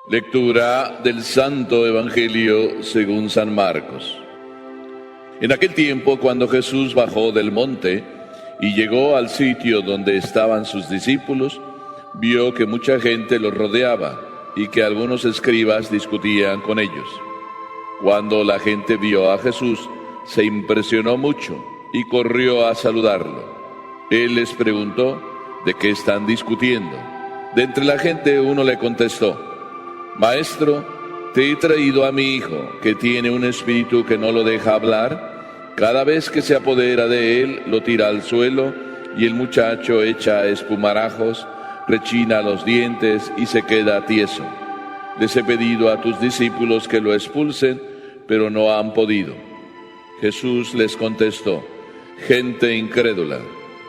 Lectura del Santo Evangelio según San Marcos. En aquel tiempo, cuando Jesús bajó del monte y llegó al sitio donde estaban sus discípulos, vio que mucha gente los rodeaba y que algunos escribas discutían con ellos. Cuando la gente vio a Jesús, se impresionó mucho y corrió a saludarlo. Él les preguntó: ¿de qué están discutiendo? De entre la gente uno le contestó: Maestro, te he traído a mi hijo, que tiene un espíritu que no lo deja hablar. Cada vez que se apodera de él, lo tira al suelo, y el muchacho echa espumarajos, rechina los dientes y se queda tieso. Les he pedido a tus discípulos que lo expulsen, pero no han podido. Jesús les contestó: gente incrédula,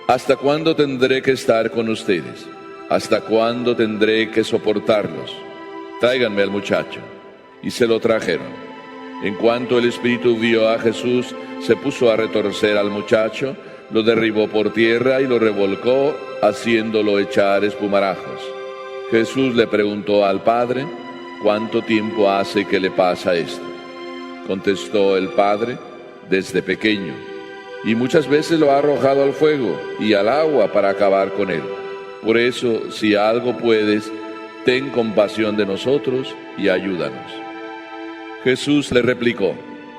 ¿hasta cuándo tendré que estar con ustedes? ¿Hasta cuándo tendré que soportarlos? Tráiganme al muchacho. Y se lo trajeron. En cuanto el espíritu vio a Jesús, se puso a retorcer al muchacho, lo derribó por tierra y lo revolcó, haciéndolo echar espumarajos. Jesús le preguntó al padre: ¿cuánto tiempo hace que le pasa esto? Contestó el padre: desde pequeño, y muchas veces lo ha arrojado al fuego y al agua para acabar con él. Por eso, si algo puedes, ten compasión de nosotros y ayúdanos. Jesús le replicó: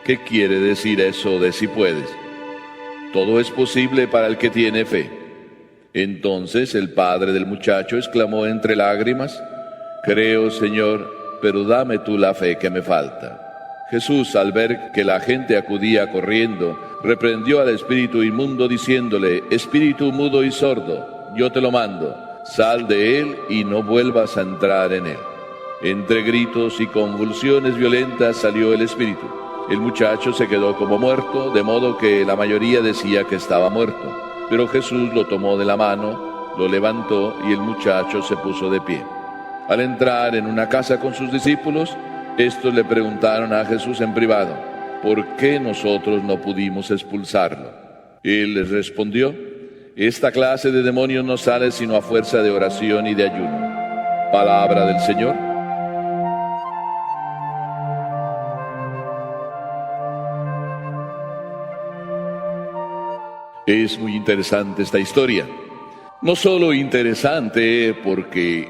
¿qué quiere decir eso de si puedes? Todo es posible para el que tiene fe. Entonces el padre del muchacho exclamó entre lágrimas: creo, Señor, pero dame tú la fe que me falta. Jesús, al ver que la gente acudía corriendo, reprendió al espíritu inmundo diciéndole: espíritu mudo y sordo, yo te lo mando, sal de él y no vuelvas a entrar en él. Entre gritos y convulsiones violentas salió el espíritu. El muchacho se quedó como muerto, de modo que la mayoría decía que estaba muerto. Pero Jesús lo tomó de la mano, lo levantó y el muchacho se puso de pie. Al entrar en una casa con sus discípulos, estos le preguntaron a Jesús en privado: ¿por qué nosotros no pudimos expulsarlo? Él les respondió: esta clase de demonios no sale sino a fuerza de oración y de ayuno. Palabra del Señor. Es muy interesante esta historia. No solo interesante porque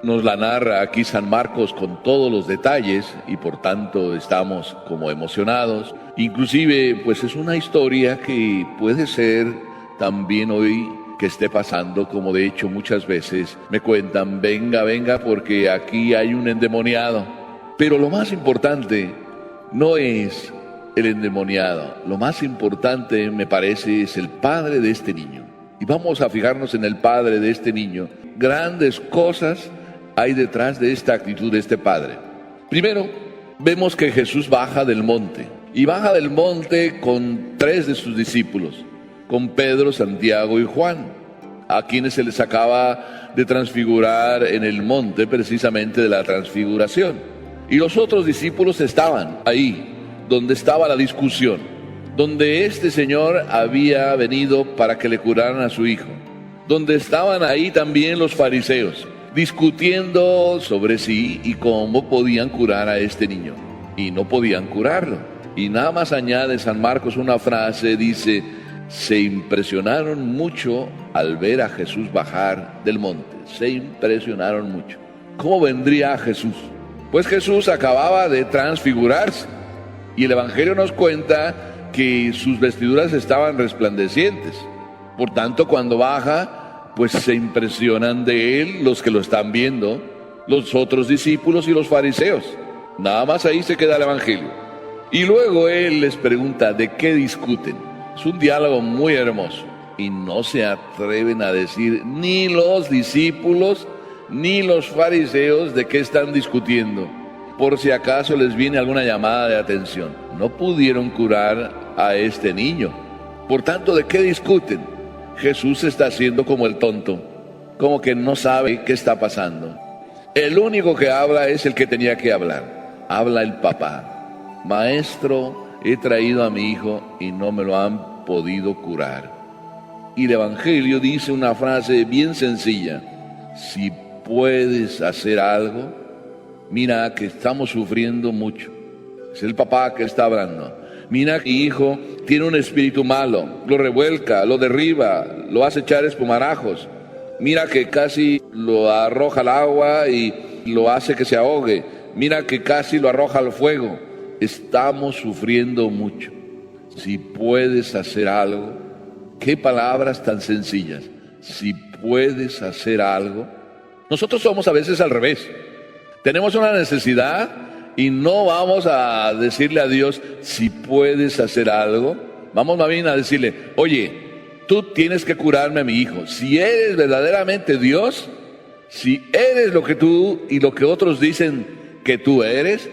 nos la narra aquí San Marcos con todos los detalles y por tanto estamos como emocionados. Inclusive, pues es una historia que puede ser también hoy que esté pasando, como de hecho muchas veces me cuentan: venga, venga, porque aquí hay un endemoniado. Pero lo más importante no es el endemoniado, lo más importante me parece es el padre de este niño. Y vamos a fijarnos en el padre de este niño. Grandes cosas hay detrás de esta actitud de este padre. Primero, vemos que Jesús baja del monte, y baja del monte con 3 de sus discípulos, con Pedro, Santiago y Juan, a quienes se les acaba de transfigurar en el monte precisamente de la transfiguración. Y los otros discípulos estaban ahí, donde estaba la discusión, donde este señor había venido para que le curaran a su hijo, donde estaban ahí también los fariseos, discutiendo sobre sí y cómo podían curar a este niño. Y no podían curarlo. Y nada más añade San Marcos una frase, dice: se impresionaron mucho al ver a Jesús bajar del monte. Se impresionaron mucho. ¿Cómo vendría Jesús? Pues Jesús acababa de transfigurarse. Y el Evangelio nos cuenta que sus vestiduras estaban resplandecientes. Por tanto, cuando baja, pues se impresionan de él los que lo están viendo, los otros discípulos y los fariseos. Nada más ahí se queda el Evangelio. Y luego él les pregunta: ¿de qué discuten? Es un diálogo muy hermoso. Y no se atreven a decir ni los discípulos ni los fariseos de qué están discutiendo, por si acaso les viene alguna llamada de atención. No pudieron curar a este niño. Por tanto, ¿de qué discuten? Jesús está haciendo como el tonto, como que no sabe qué está pasando. El único que habla es el que tenía que hablar. Habla el papá: Maestro, he traído a mi hijo y no me lo han podido curar. Y el Evangelio dice una frase bien sencilla: si puedes hacer algo, mira que estamos sufriendo mucho. Es el papá que está hablando. Mira que mi hijo tiene un espíritu malo, lo revuelca, lo derriba, lo hace echar espumarajos. Mira que casi lo arroja al agua y lo hace que se ahogue. Mira que casi lo arroja al fuego. Estamos sufriendo mucho. Si puedes hacer algo, qué palabras tan sencillas. Si puedes hacer algo. Nosotros somos a veces al revés. Tenemos una necesidad y no vamos a decirle a Dios si puedes hacer algo. Vamos más bien a decirle, oye, tú tienes que curarme a mi hijo. Si eres verdaderamente Dios, si eres lo que tú y lo que otros dicen que tú eres,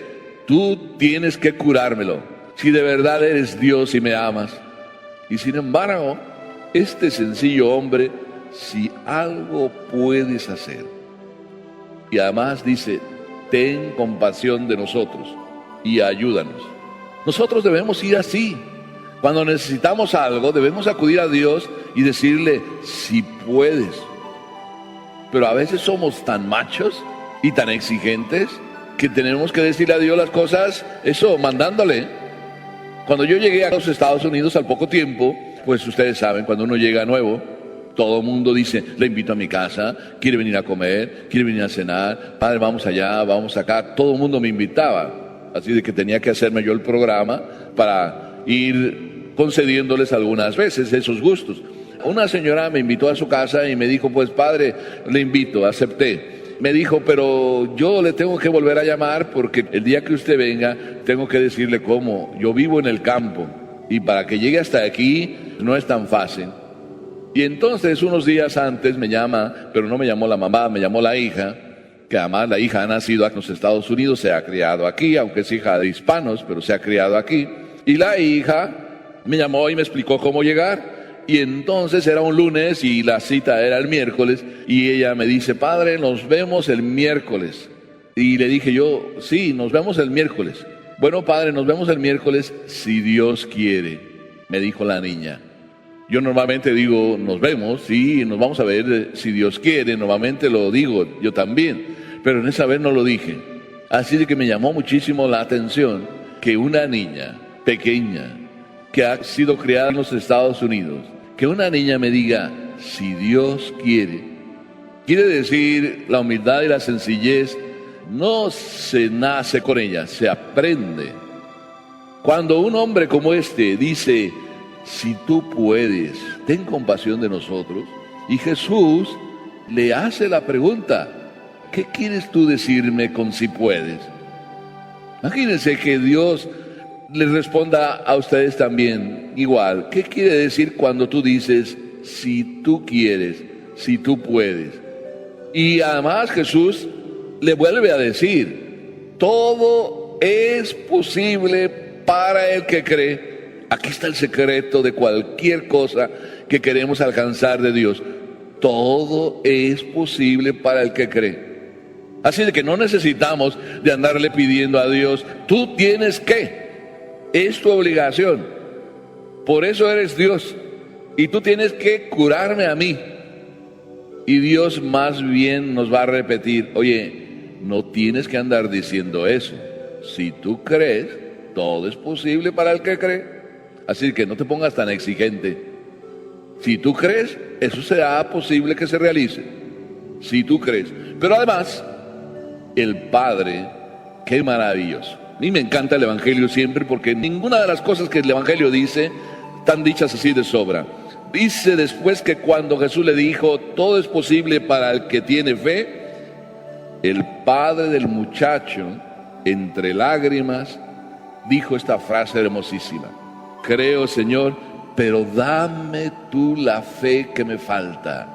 tú tienes que curármelo. Si de verdad eres Dios y me amas. Y sin embargo, este sencillo hombre, si algo puedes hacer. Y además dice, ten compasión de nosotros y ayúdanos. Nosotros debemos ir así. Cuando necesitamos algo, debemos acudir a Dios y decirle, si puedes. Pero a veces somos tan machos y tan exigentes que tenemos que decirle a Dios las cosas, eso, mandándole. Cuando yo llegué a los Estados Unidos al poco tiempo, pues ustedes saben, cuando uno llega nuevo, todo el mundo dice, le invito a mi casa, quiere venir a comer, quiere venir a cenar, padre, vamos allá, vamos acá. Todo el mundo me invitaba, así de que tenía que hacerme yo el programa para ir concediéndoles algunas veces esos gustos. Una señora me invitó a su casa y me dijo, pues padre, le invito, acepté. Me dijo, pero yo le tengo que volver a llamar porque el día que usted venga, tengo que decirle cómo. Yo vivo en el campo y para que llegue hasta aquí no es tan fácil. Y entonces unos días antes me llama, pero no me llamó la mamá, me llamó la hija, que además la hija ha nacido en los Estados Unidos, se ha criado aquí, aunque es hija de hispanos, pero se ha criado aquí. Y la hija me llamó y me explicó cómo llegar. Y entonces era un lunes y la cita era el miércoles y ella me dice, padre, nos vemos el miércoles. Y le dije yo, sí, nos vemos el miércoles. Bueno, padre, nos vemos el miércoles si Dios quiere, me dijo la niña. Yo normalmente digo, nos vemos, sí, nos vamos a ver si Dios quiere, normalmente lo digo, yo también, pero en esa vez no lo dije. Así de que me llamó muchísimo la atención que una niña pequeña que ha sido criada en los Estados Unidos, que una niña me diga, si Dios quiere, quiere decir la humildad y la sencillez, no se nace con ella, se aprende. Cuando un hombre como este dice, si tú puedes, ten compasión de nosotros, y Jesús le hace la pregunta, ¿qué quieres tú decirme con si puedes? Imagínense que Dios les responda a ustedes también igual. ¿Qué quiere decir cuando tú dices, si tú quieres, si tú puedes? Y además Jesús le vuelve a decir, todo es posible para el que cree. Aquí está el secreto de cualquier cosa que queremos alcanzar de Dios. Todo es posible para el que cree. Así de que no necesitamos de andarle pidiendo a Dios, tú tienes que. Es tu obligación. Por eso eres Dios. Y tú tienes que curarme a mí. Y Dios más bien nos va a repetir, oye, no tienes que andar diciendo eso. Si tú crees, todo es posible para el que cree. Así que no te pongas tan exigente. Si tú crees, eso será posible que se realice. Si tú crees. Pero además, el Padre, qué maravilloso. A mí me encanta el Evangelio siempre porque ninguna de las cosas que el Evangelio dice están dichas así de sobra. Dice después que cuando Jesús le dijo, todo es posible para el que tiene fe, el padre del muchacho, entre lágrimas, dijo esta frase hermosísima. Creo, Señor, pero dame tú la fe que me falta.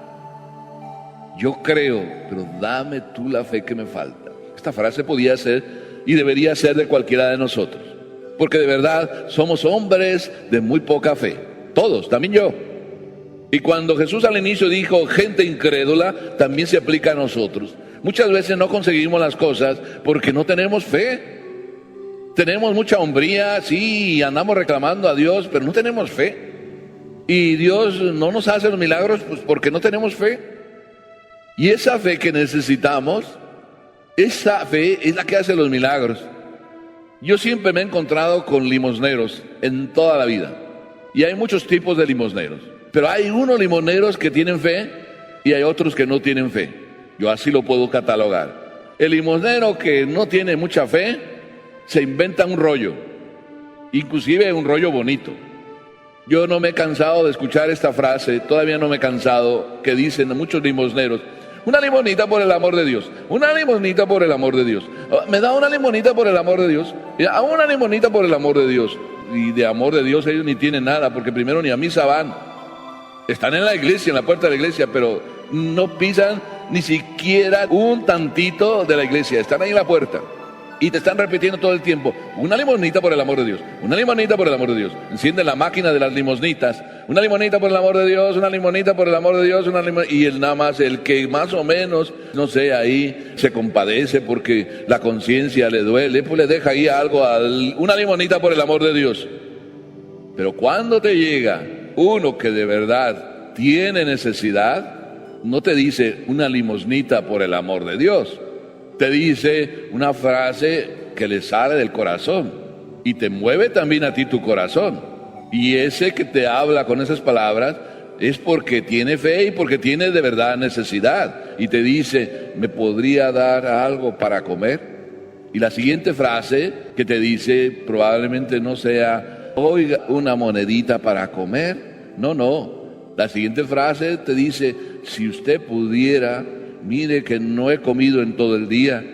Yo creo, pero dame tú la fe que me falta. Esta frase podía ser y debería ser de cualquiera de nosotros, porque de verdad somos hombres de muy poca fe, todos, también yo. Y cuando Jesús al inicio dijo gente incrédula, también se aplica a nosotros. Muchas veces no conseguimos las cosas porque no tenemos fe. Tenemos mucha hombría, sí, y andamos reclamando a Dios, pero no tenemos fe. Y Dios no nos hace los milagros pues porque no tenemos fe. Y esa fe que necesitamos Esa fe es la que hace los milagros. Yo siempre me he encontrado con limosneros en toda la vida. Y hay muchos tipos de limosneros. Pero hay unos limoneros que tienen fe y hay otros que no tienen fe. Yo así lo puedo catalogar. El limosnero que no tiene mucha fe se inventa un rollo, inclusive un rollo bonito. Yo no me he cansado de escuchar esta frase, todavía no me he cansado, que dicen muchos limosneros: una limonita por el amor de Dios, una limonita por el amor de Dios. Me da una limonita por el amor de Dios, una limonita por el amor de Dios. Y de amor de Dios ellos ni tienen nada, porque primero ni a misa van. Están en la iglesia, en la puerta de la iglesia, pero no pisan ni siquiera un tantito de la iglesia. Están ahí en la puerta y te están repitiendo todo el tiempo: una limonita por el amor de Dios, una limonita por el amor de Dios. Encienden la máquina de las limosnitas: una limonita por el amor de Dios, una limonita por el amor de Dios, y el nada más, el que más o menos, no sé, ahí se compadece porque la conciencia le duele, pues le deja ahí algo, una limonita por el amor de Dios. Pero cuando te llega uno que de verdad tiene necesidad, no te dice una limosnita por el amor de Dios, te dice una frase que le sale del corazón y te mueve también a ti tu corazón. Y ese que te habla con esas palabras es porque tiene fe y porque tiene de verdad necesidad. Y te dice: ¿me podría dar algo para comer? Y la siguiente frase que te dice probablemente no sea: oiga, una monedita para comer. No. La siguiente frase te dice: si usted pudiera, mire que no he comido en todo el día,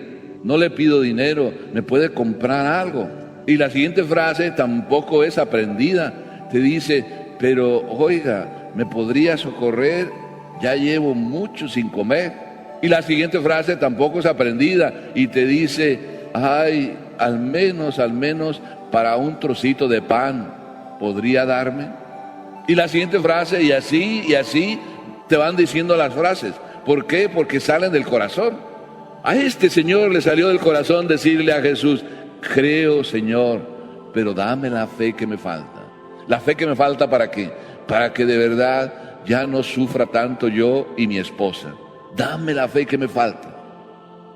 no le pido dinero, ¿me puede comprar algo? Y la siguiente frase tampoco es aprendida, te dice: pero oiga, ¿me podría socorrer? Ya llevo mucho sin comer. Y la siguiente frase tampoco es aprendida y te dice: ay, al menos para un trocito de pan, ¿podría darme? Y la siguiente frase, y así te van diciendo las frases. ¿Por qué? Porque salen del corazón. A este señor le salió del corazón decirle a Jesús: creo, Señor, pero dame la fe que me falta. ¿La fe que me falta para qué? Para que de verdad ya no sufra tanto yo y mi esposa. Dame la fe que me falta.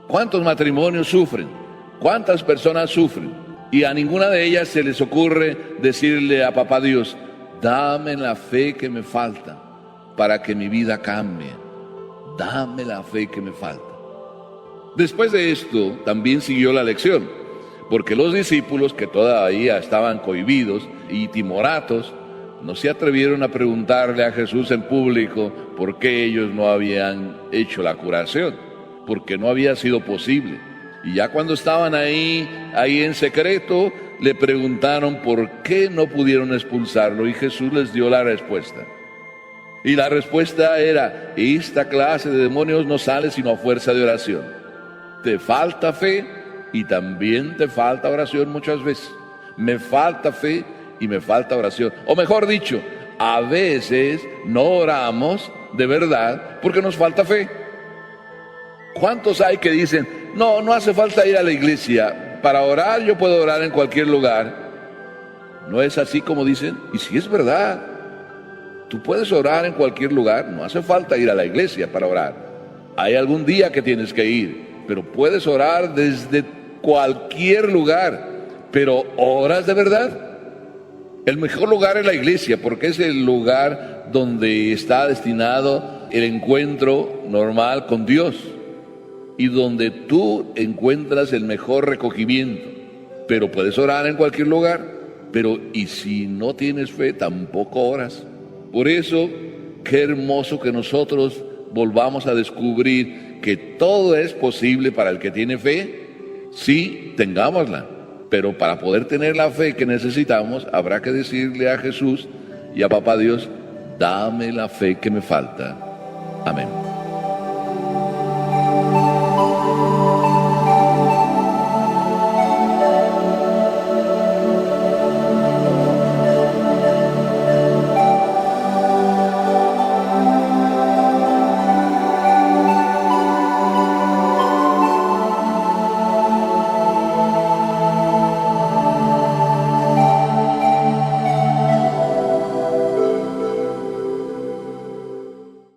¿Cuántos matrimonios sufren? ¿Cuántas personas sufren? Y a ninguna de ellas se les ocurre decirle a Papá Dios: dame la fe que me falta para que mi vida cambie. Dame la fe que me falta. Después de esto también siguió la lección, porque los discípulos, que todavía estaban cohibidos y timoratos, no se atrevieron a preguntarle a Jesús en público por qué ellos no habían hecho la curación, porque no había sido posible. Y ya cuando estaban ahí en secreto, le preguntaron por qué no pudieron expulsarlo, y Jesús les dio la respuesta. Y la respuesta era: esta clase de demonios no sale sino a fuerza de oración. Te falta fe y también te falta oración muchas veces. Me falta fe y me falta oración. O mejor dicho, a veces no oramos de verdad porque nos falta fe. ¿Cuántos hay que dicen: no hace falta ir a la iglesia, para orar yo puedo orar en cualquier lugar? ¿No es así como dicen? Y si es verdad, tú puedes orar en cualquier lugar, no hace falta ir a la iglesia para orar. Hay algún día que tienes que ir, pero puedes orar desde cualquier lugar. Pero ¿oras de verdad? El mejor lugar es la iglesia, porque es el lugar donde está destinado el encuentro normal con Dios y donde tú encuentras el mejor recogimiento. Pero puedes orar en cualquier lugar, pero ¿y si no tienes fe? Tampoco oras. Por eso, qué hermoso que nosotros volvamos a descubrir que todo es posible para el que tiene fe. Sí, tengámosla, pero para poder tener la fe que necesitamos, habrá que decirle a Jesús y a Papá Dios: dame la fe que me falta. Amén.